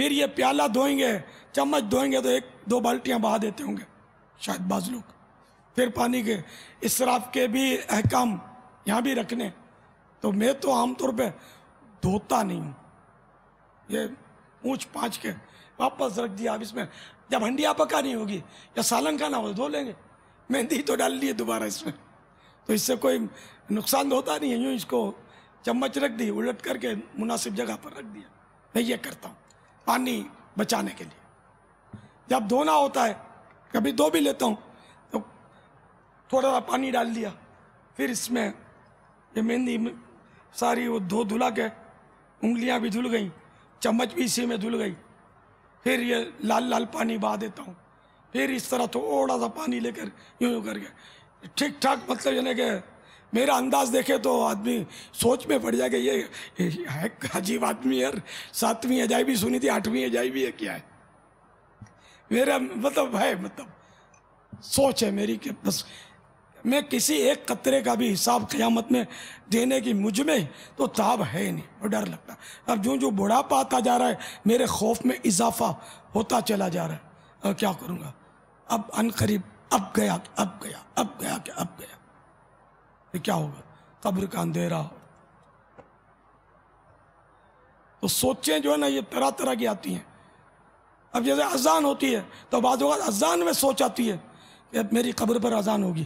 پھر یہ پیالہ دھوئیں گے، چمچ دھوئیں گے تو 1-2 بالٹیاں بہا دیتے ہوں گے شاید بعض لوگ. پھر پانی کے اسراف کے بھی احکام یہاں بھی رکھنے. تو میں تو عام طور پہ دھوتا نہیں ہوں، یہ پونچھ پانچ کے واپس رکھ دیا. اب اس میں جب ہنڈیا پکانی ہوگی یا سالن کھانا ہو دھو لیں گے. مہندی تو ڈال لیے دوبارہ اس میں، تو اس سے کوئی نقصان ہوتا نہیں ہے. یوں اس کو چمچ رکھ دی، الٹ کر کے مناسب جگہ پر رکھ دیا. میں یہ کرتا ہوں پانی بچانے کے لیے. جب دھونا ہوتا ہے کبھی دھو بھی لیتا ہوں تو تھوڑا سا پانی ڈال دیا، پھر اس میں یہ مہندی ساری وہ دھلا کے انگلیاں بھی دھل گئیں، چمچ بھی اسی میں دھل گئی. پھر یہ لال لال پانی بہا دیتا ہوں. پھر اس طرح تھوڑا سا پانی لے کر یوں کر کے ٹھیک ٹھاک. مطلب یعنی کہ میرا انداز دیکھے تو آدمی سوچ میں پڑ جائے کہ یہ ہے عجیب آدمی ہے. 7ویں عجائبی سنی تھی، 8ویں عجائبی ہے کیا ہے. میرا مطلب ہے، مطلب سوچ ہے میری کہ بس میں کسی ایک قطرے کا بھی حساب قیامت میں دینے کی مجھ میں تو تاب ہے نہیں، اور ڈر لگتا. اب جو بڑھاپا آتا جا رہا ہے میرے خوف میں اضافہ ہوتا چلا جا رہا ہے. اور کیا کروں گا اب ان قریب، اب گیا کہ اب گیا یہ کیا ہوگا، قبر کا اندھیرا. تو سوچیں جو ہے نا یہ طرح طرح کی آتی ہیں. اب جیسے اذان ہوتی ہے تو بعض اوقات اذان میں سوچ آتی ہے کہ اب میری قبر پر اذان ہوگی.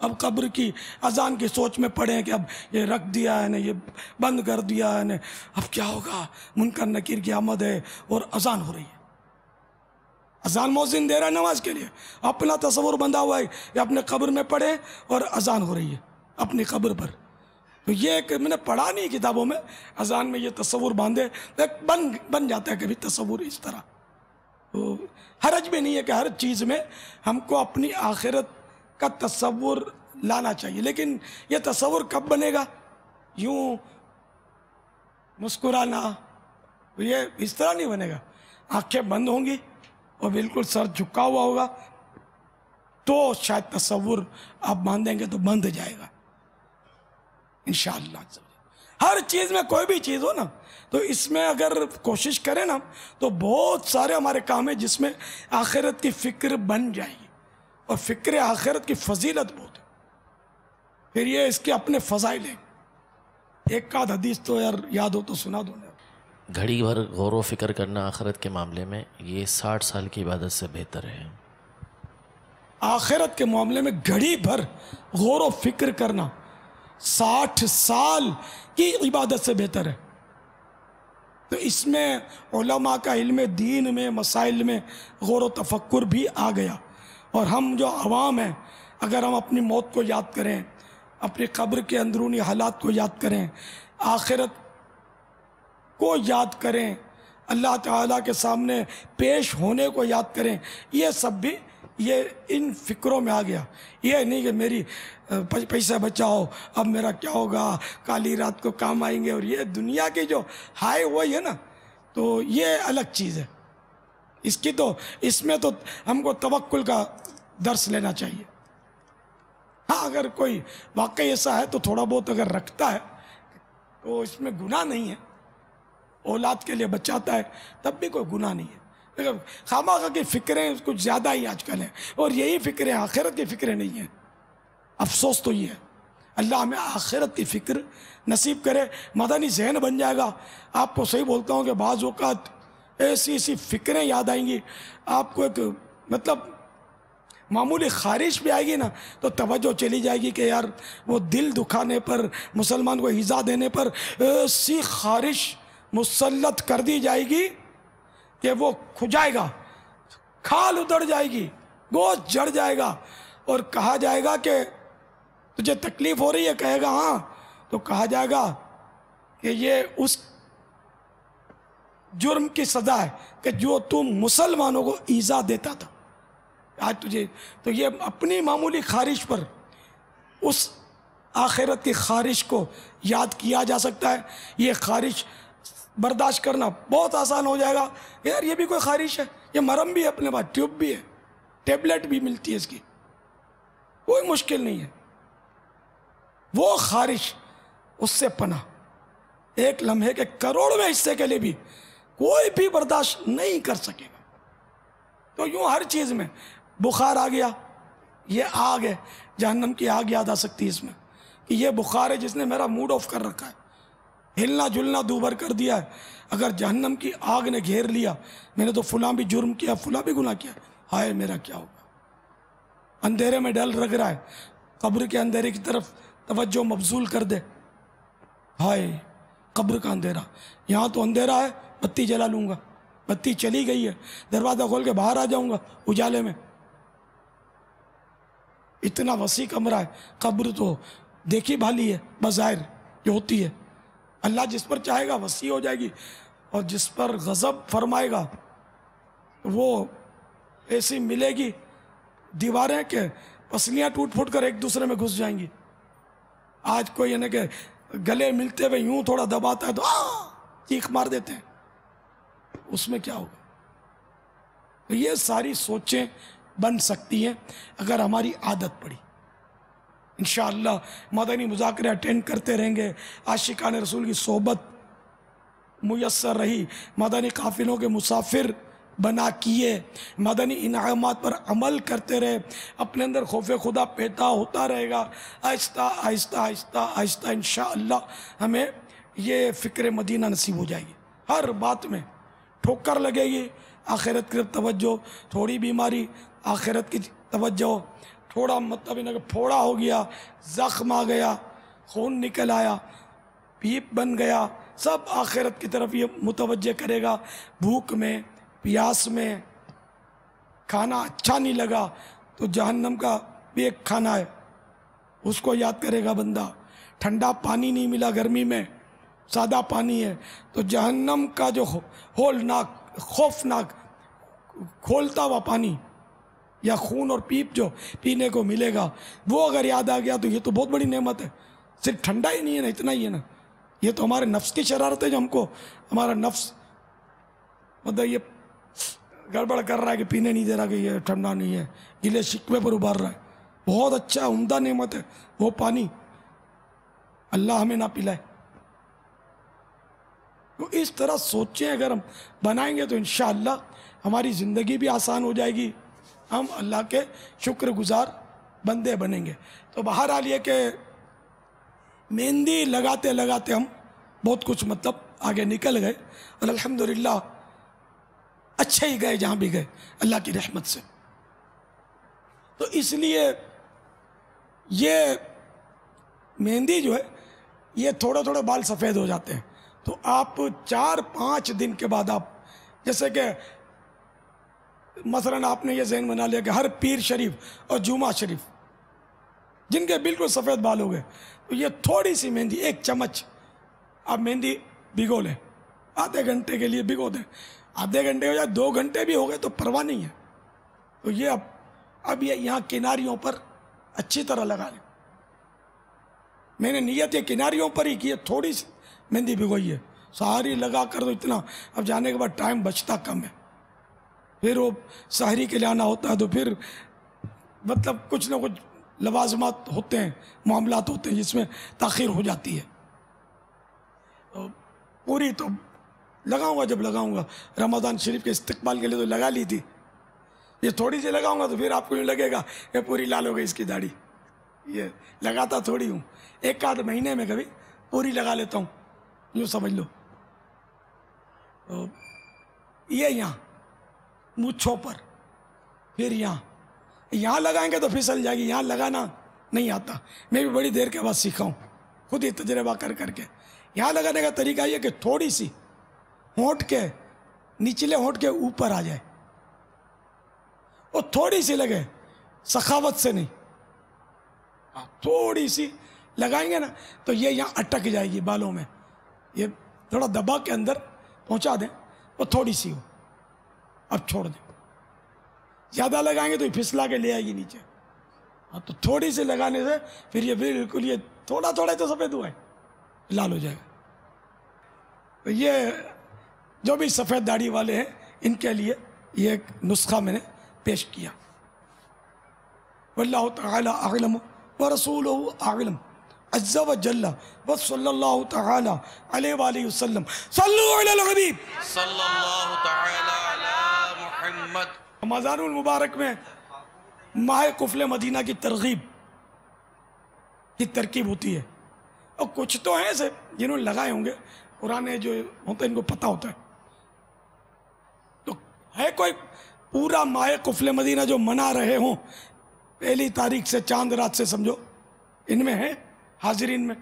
اب قبر کی اذان کی سوچ میں پڑے کہ اب یہ رکھ دیا ہے نا، یہ بند کر دیا ہے نا، اب کیا ہوگا، منکر نکیر کی آمد ہے اور اذان ہو رہی ہے. اذان مؤذن دے رہا ہے نماز کے لیے، اپنا تصور بندھا ہوا ہے کہ اپنے قبر میں پڑھے اور اذان ہو رہی ہے اپنی قبر پر. تو یہ کہ میں نے پڑھا نہیں کتابوں میں، اذان میں یہ تصور باندھے بن جاتا ہے کبھی تصور اس طرح. تو حرج بھی نہیں ہے کہ ہر چیز میں ہم کو اپنی آخرت کا تصور لانا چاہیے. لیکن یہ تصور کب بنے گا، یوں مسکرانا یہ اس طرح نہیں بنے گا. آنکھیں بند ہوں گی اور بالکل سر جھکا ہوا ہوگا تو شاید تصور آپ باندھیں گے تو بند جائے گا انشاءاللہ. ہر چیز میں کوئی بھی چیز ہو نا تو اس میں اگر کوشش کریں نا تو بہت سارے ہمارے کام ہیں جس میں آخرت کی فکر بن جائے گی. اور فکر آخرت کی فضیلت بہت ہے. پھر یہ اس کے اپنے فضائل ہیں. ایک آدھ حدیث تو یار یاد ہو تو سنا دو نا. گھڑی بھر غور و فکر کرنا آخرت کے معاملے میں یہ 60 سال کی عبادت سے بہتر ہے. آخرت کے معاملے میں گھڑی بھر غور و فکر کرنا 60 سال کی عبادت سے بہتر ہے. تو اس میں علماء کا علم دین میں مسائل میں غور و تفکر بھی آ گیا. اور ہم جو عوام ہیں اگر ہم اپنی موت کو یاد کریں، اپنی قبر کے اندرونی حالات کو یاد کریں، آخرت کو یاد کریں، اللہ تعالیٰ کے سامنے پیش ہونے کو یاد کریں، یہ سب بھی یہ ان فکروں میں آ گیا. یہ نہیں کہ میری پیسہ بچاؤ اب میرا کیا ہوگا، کالی رات کو کام آئیں گے، اور یہ دنیا کی جو ہائے وہی ہے نا، تو یہ الگ چیز ہے. اس میں تو ہم کو توکل کا درس لینا چاہیے. ہاں اگر کوئی واقعی ایسا ہے تو تھوڑا بہت اگر رکھتا ہے تو اس میں گناہ نہیں ہے، اولاد کے لیے بچاتا ہے تب بھی کوئی گناہ نہیں ہے. لیکن خامخواہ کی فکریں کچھ زیادہ ہی آج کل ہیں، اور یہی فکریں آخرت کی فکریں نہیں ہیں. افسوس تو یہ ہے. اللہ ہمیں آخرت کی فکر نصیب کرے. مدنی ذہن بن جائے گا. آپ کو صحیح بولتا ہوں کہ بعض اوقات ایسی فکریں یاد آئیں گی آپ کو، ایک مطلب معمولی خارش بھی آئے گی نا تو توجہ چلی جائے گی کہ یار وہ دل دکھانے پر، مسلمان کو ایذا دینے پر ایسی خارش مسلط کر دی جائے گی کہ وہ کھجائے گا، کھال ادھڑ جائے گی، گوشت جڑ جائے گا، اور کہا جائے گا کہ تجھے تکلیف ہو رہی ہے، کہے گا ہاں، تو کہا جائے گا کہ یہ اس جرم کی سزا ہے کہ جو تم مسلمانوں کو ایذا دیتا تھا آج تجھے. تو یہ اپنی معمولی خارش پر اس آخرت کی خارش کو یاد کیا جا سکتا ہے. یہ خارش برداشت کرنا بہت آسان ہو جائے گا. یار یہ بھی کوئی خارش ہے، یہ مرم بھی ہے اپنے پاس، ٹیوب بھی ہے، ٹیبلٹ بھی ملتی ہے اس کی، کوئی مشکل نہیں ہے. وہ خارش، اس سے پناہ ایک لمحے کے کروڑویں حصے کے لیے بھی کوئی بھی برداشت نہیں کر سکے گا. تو یوں ہر چیز میں بخار آ گیا، یہ آگ ہے، جہنم کی آگ یاد آ سکتی ہے اس میں کہ یہ بخار ہے جس نے میرا موڈ آف کر رکھا ہے، ہلنا جلنا دوبر کر دیا ہے. اگر جہنم کی آگ نے گھیر لیا، میں نے تو فلاں بھی جرم کیا، فلاں بھی گناہ کیا، ہائے میرا کیا ہوگا. اندھیرے میں ڈر لگ رہا ہے، قبر کے اندھیرے کی طرف توجہ مبذول کر دے، ہائے قبر کا اندھیرا، یہاں تو اندھیرا ہے، بتی جلا لوں گا، بتی چلی گئی ہے، دروازہ کھول کے باہر آ جاؤں گا اجالے میں. اتنا وسیع کمرہ ہے. قبر تو دیکھی بھالی ہے بظاہر جو ہوتی ہے، اللہ جس پر چاہے گا وسیع ہو جائے گی، اور جس پر غضب فرمائے گا وہ ایسی ملے گی دیواریں کہ پسلیاں ٹوٹ پھوٹ کر ایک دوسرے میں گھس جائیں گی. آج کوئی یعنی کہ گلے ملتے ہوئے یوں تھوڑا دباتا ہے تو چیخ مار دیتے ہیں، اس میں کیا ہوگا. تو یہ ساری سوچیں بن سکتی ہیں اگر ہماری عادت پڑی. انشاءاللہ مدنی مذاکرے اٹینڈ کرتے رہیں گے، عاشقان رسول کی صحبت میسر رہی، مدنی قافلوں کے مسافر بنا کیے، مدنی انعامات پر عمل کرتے رہے، اپنے اندر خوف خدا پیدا ہوتا رہے گا. آہستہ آہستہ آہستہ آہستہ انشاءاللہ ہمیں یہ فکر مدینہ نصیب ہو جائے گی. ہر بات میں ٹھوکر لگے گی، آخرت کی طرف توجہ، تھوڑی بیماری آخرت کی توجہ، تھوڑا مطلب انہیں کہ پھوڑا ہو گیا، زخم آ گیا، خون نکل آیا، پیپ بن گیا، سب آخرت کی طرف یہ متوجہ کرے گا. بھوک میں، پیاس میں، کھانا اچھا نہیں لگا تو جہنم کا بھی ایک کھانا ہے، اس کو یاد کرے گا بندہ. ٹھنڈا پانی نہیں ملا گرمی میں، سادہ پانی ہے تو جہنم کا جو ہولناک، خوفناک کھولتا ہوا پانی یا خون اور پیپ جو پینے کو ملے گا، وہ اگر یاد آ گیا تو یہ تو بہت بڑی نعمت ہے. صرف ٹھنڈا ہی نہیں ہے نا، اتنا ہی ہے نا، یہ تو ہمارے نفس کی شرارت ہے جو ہم کو ہمارا نفس مطلب یہ گڑبڑ کر رہا ہے کہ پینے نہیں دے رہا، کہ یہ ٹھنڈا نہیں ہے، گلے شکوے پر ابھار رہا ہے. بہت اچھا عمدہ نعمت ہے وہ پانی، اللہ ہمیں نہ پلائے. تو اس طرح سوچیں اگر ہم بنائیں گے تو انشاءاللہ ہماری زندگی بھی آسان ہو جائے گی، ہم اللہ کے شکر گزار بندے بنیں گے. تو بہرحال یہ کہ مہندی لگاتے لگاتے ہم بہت کچھ مطلب آگے نکل گئے، اور الحمدللہ اچھے ہی گئے جہاں بھی گئے اللہ کی رحمت سے. تو اس لیے یہ مہندی جو ہے یہ تھوڑے تھوڑے بال سفید ہو جاتے ہیں، تو آپ 4-5 دن کے بعد آپ جیسے کہ مثلا آپ نے یہ ذہن بنا لیا کہ ہر پیر شریف اور جمعہ شریف جن کے بالکل سفید بال ہو گئے، تو یہ تھوڑی سی مہندی، 1 چمچ آپ مہندی بھگو لیں، آدھے گھنٹے کے لیے بھگو دیں. آدھے گھنٹے ہو جائے 2 گھنٹے بھی ہو گئے تو پرواہ نہیں ہے. تو یہ اب یہ یہاں کناریوں پر اچھی طرح لگا لیں. میں نے نیت یہ کناریوں پر ہی کی ہے، تھوڑی سی مہندی بھگوئی ہے، ساری لگا کر تو اتنا، اب جانے کے بعد ٹائم بچتا کم ہے، پھر وہ سحری کے لیے آنا ہوتا ہے تو پھر مطلب کچھ نہ کچھ لوازمات ہوتے ہیں، معاملات ہوتے ہیں جس میں تاخیر ہو جاتی ہے. تو پوری تو لگاؤں گا، جب لگاؤں گا رمضان شریف کے استقبال کے لیے تو لگا لی تھی، یہ تھوڑی سی لگاؤں گا تو پھر آپ کو یوں لگے گا کہ پوری لال ہو گئی اس کی داڑھی. یہ لگاتا تھوڑی ہوں، 1-8 مہینے میں کبھی پوری لگا لیتا ہوں، یوں سمجھ لو. تو یہ یہاں مونچھوں پر، پھر یہاں لگائیں گے تو پھسل جائے گی، یہاں لگانا نہیں آتا. میں بھی بڑی دیر کے بعد سیکھا ہوں، خود ہی تجربہ کر کے. یہاں لگانے کا طریقہ یہ کہ تھوڑی سی ہونٹ کے نچلے ہونٹ کے اوپر آ جائے، اور تھوڑی سی لگے، سخاوت سے نہیں، تھوڑی سی لگائیں گے نا تو یہ یہاں اٹک جائے گی بالوں میں. یہ تھوڑا دبا کے اندر پہنچا دیں، اور تھوڑی سی ہو، اب چھوڑ دیں. زیادہ لگائیں گے تو یہ پھسلا کے لے آئے گی نیچے. تو تھوڑی سی لگانے سے پھر یہ بالکل یہ تھوڑا تو سفید ہوا ہے، لال ہو جائے گا. تو یہ جو بھی سفید داڑھی والے ہیں ان کے لیے یہ ایک نسخہ میں نے پیش کیا. واللہ تعالی اعلم ورسولہ اعلم. عز و جل و صلی اللہ تعالی علیہ وآلہ وسلم صلو علی الحبیب صلی اللہ تعالی علی محمد. رمضان المبارک میں ماہ قفل مدینہ کی ترغیب کی ترکیب ہوتی ہے، اور کچھ تو ہیں ایسے جنہوں نے لگائے ہوں گے، پرانے جو ہوتے ہیں ان کو پتہ ہوتا ہے. تو ہے کوئی پورا ماہ قفل مدینہ جو منا رہے ہوں پہلی تاریخ سے چاند رات سے سمجھو، ان میں ہے حاضرین میں؟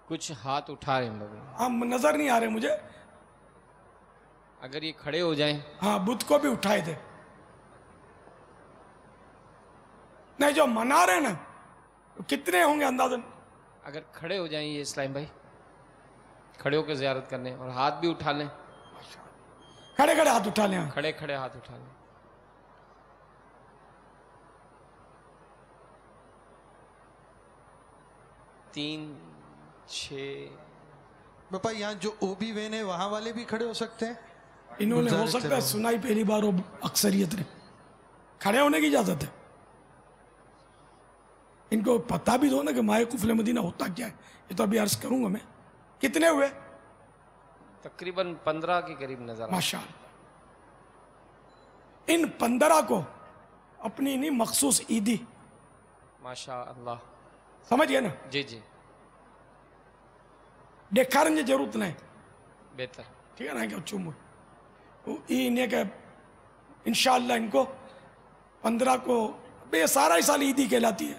کچھ ہاتھ اٹھا رہے ہیں بابا. ہاں نظر نہیں آ رہے مجھے. اگر یہ کھڑے ہو جائیں. ہاں بدھ کو بھی اٹھائے تھے. نہیں جو منا رہے نا کتنے ہوں گے اندازاً؟ اگر کھڑے ہو جائیں یہ اسلام بھائی، کھڑے ہو کے زیارت کرنے اور ہاتھ بھی اٹھا لیں. کھڑے کھڑے ہاتھ اٹھا لیں. کھڑے کھڑے ہاتھ اٹھا لیں. 3 6. باپا یہاں جو او بی وین ہے وہاں والے بھی کھڑے ہو سکتے ہیں؟ انہوں نے ہو سکتا ہے سنائی پہلی بار ہو اکثریت نے. کھڑے ہونے کی اجازت ہے. ان کو پتہ بھی دو نا کہ ماہ قفل مدینہ ہوتا کیا ہے. یہ تو ابھی عرض کروں گا میں. کتنے ہوئے؟ تقریباً 15 کے قریب نظر. ماشاء اللہ. ان 15 کو اپنی نہیں مخصوص عیدی. ماشاء اللہ. سمجھ گئے نا؟ جی جی. دیکھارن کی ضرورت نہیں. بہتر. ٹھیک ہے نا کہ چوم یہ کہ انشاءاللہ ان کو 15 کو بے سارا ہی سال عیدی کہلاتی ہے.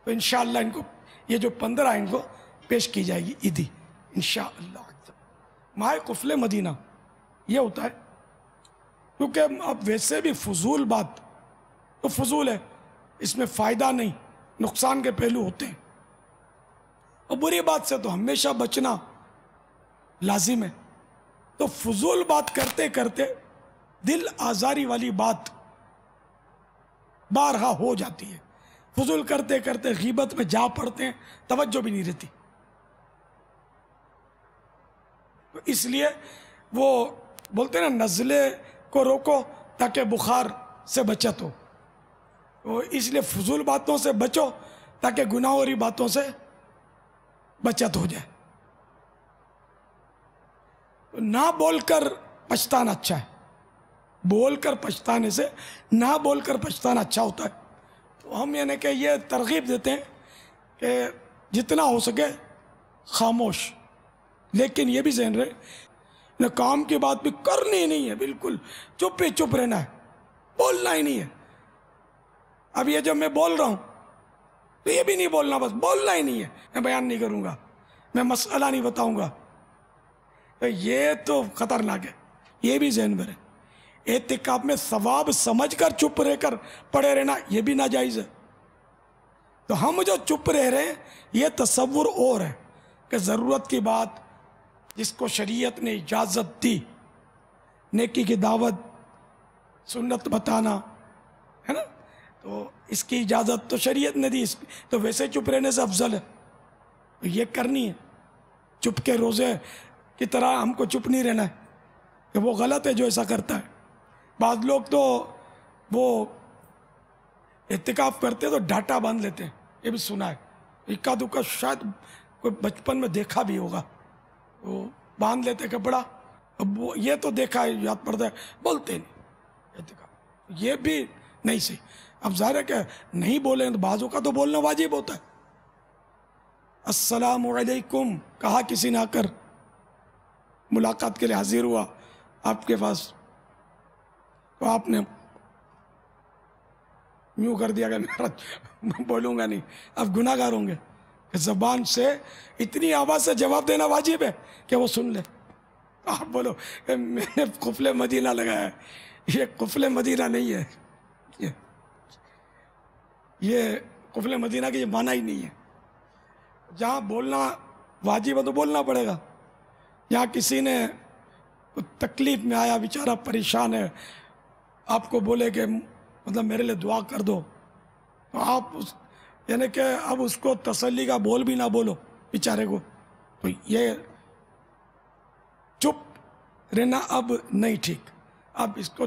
تو انشاءاللہ ان کو یہ جو 15 ان کو پیش کی جائے گی عیدی انشاءاللہ. ماہ قفل مدینہ یہ ہوتا ہے کیونکہ اب ویسے بھی فضول بات تو فضول ہے، اس میں فائدہ نہیں، نقصان کے پہلو ہوتے ہیں. اور بری بات سے تو ہمیشہ بچنا لازم ہے. تو فضول بات کرتے کرتے دل آزاری والی بات بارہا ہو جاتی ہے. فضول کرتے کرتے غیبت میں جا پڑتے ہیں، توجہ بھی نہیں رہتی. تو اس لیے وہ بولتے ہیں نا نزلے کو روکو تاکہ بخار سے بچت ہو. تو اس لیے فضول باتوں سے بچو تاکہ گناہ وری باتوں سے بچت ہو جائے. نہ بول کر پچھتانا اچھا ہے. بول کر پچھتانے سے نہ بول کر پچھتانا اچھا ہوتا ہے. تو ہم یعنی کہ یہ ترغیب دیتے ہیں کہ جتنا ہو سکے خاموش، لیکن یہ بھی ذہن رہے نہ کام کی بات بھی کرنی نہیں ہے، بالکل چپ ہی چپ رہنا ہے، بولنا ہی نہیں ہے. اب یہ جب میں بول رہا ہوں تو یہ بھی نہیں بولنا، بس بولنا ہی نہیں ہے. میں بیان نہیں کروں گا، میں مسئلہ نہیں بتاؤں گا. یہ تو خطرناک ہے. یہ بھی ذہن میں رہے. اعتکاف میں ثواب سمجھ کر چپ رہ کر پڑے رہنا یہ بھی ناجائز ہے. تو ہم جو چپ رہ رہے ہیں یہ تصور اور ہے کہ ضرورت کی بات جس کو شریعت نے اجازت دی، نیکی کی دعوت، سنت بتانا ہے نا، تو اس کی اجازت تو شریعت نے دی، تو ویسے چپ رہنے سے افضل ہے. یہ کرنی ہے. چپ کے روزے کی طرح ہم کو چپ نہیں رہنا ہے کہ وہ غلط ہے جو ایسا کرتا ہے. بعض لوگ تو وہ اعتکاف کرتے تو ڈاٹا باندھ لیتے ہیں، یہ بھی سنا ہے. اکا دکا شاید کوئی بچپن میں دیکھا بھی ہوگا، وہ باندھ لیتے کپڑا. اب وہ یہ تو دیکھا ہے، یاد پڑتا ہے، بولتے نہیں اعتکاف. یہ بھی نہیں صحیح. اب ظاہر ہے کہ نہیں بولیں تو بعضوں کا تو بولنا واجب ہوتا ہے. السلام علیکم کہا کسی نے آ کر ملاقات کے لیے حاضر ہوا آپ کے پاس، تو آپ نے یوں کر دیا کہ میں بولوں گا نہیں، اب گناہ گار ہوں گے. زبان سے اتنی آواز سے جواب دینا واجب ہے کہ وہ سن لے. آپ بولو کہ میں نے قفل مدینہ لگایا ہے. یہ قفل مدینہ نہیں ہے، یہ قفل مدینہ کی یہ معنی ہی نہیں ہے. جہاں بولنا واجب ہے تو بولنا پڑے گا. یہاں کسی نے تکلیف میں آیا، بیچارہ پریشان ہے، آپ کو بولے کہ مطلب میرے لیے دعا کر دو، تو آپ یعنی کہ اب اس کو تسلی کا بول بھی نہ بولو بیچارے کو. تو یہ چپ رہنا اب نہیں ٹھیک. اب اس کو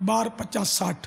12, 50, 60,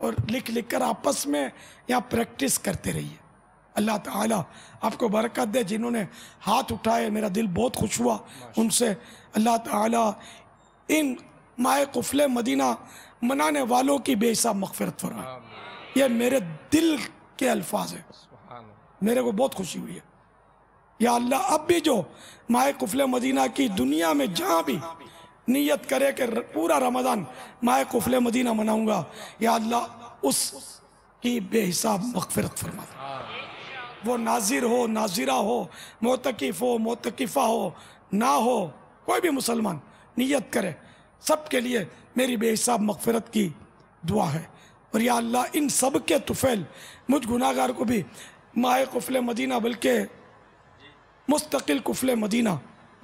اور لکھ لکھ کر آپس میں یہاں پریکٹس کرتے رہیے. اللہ تعالیٰ آپ کو برکت دے. جنہوں نے ہاتھ اٹھائے میرا دل بہت خوش ہوا ان سے. اللہ تعالیٰ ان ماہ قفل مدینہ منانے والوں کی بے حساب مغفرت فرمائے. یہ میرے دل کے الفاظ ہیں, میرے کو بہت خوشی ہوئی ہے. یا اللہ اب بھی جو ماہ قفل مدینہ کی دنیا میں جہاں بھی نیت کرے کہ پورا رمضان ماہ قفل مدینہ مناؤں گا, یا اللہ اس کی بے حساب مغفرت فرما دے. وہ ناظر ہو, ناظرہ ہو, معتکف ہو, معتکفہ ہو, نہ ہو, کوئی بھی مسلمان نیت کرے, سب کے لیے میری بے حساب مغفرت کی دعا ہے. اور یا اللہ ان سب کے طفیل مجھ گناہگار کو بھی ماہ قفل مدینہ بلکہ مستقل قفل مدینہ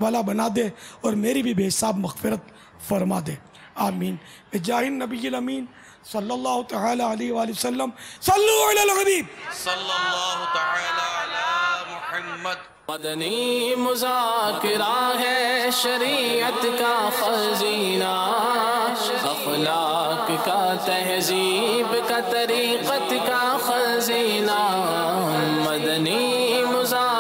والا بنا دے اور میری بھی بے حساب مغفرت فرما دے. آمین. بجاہ النبی الامین صلی اللہ تعالی علیہ وآلہ وسلم. صلو علی الحبیب صلی اللہ تعالی علی محمد. مدنی مذاکرہ ہے شریعت کا خزینہ, اخلاق کا, تہذیب کا, طریقت کا خزینہ. مدنی مذاکرہ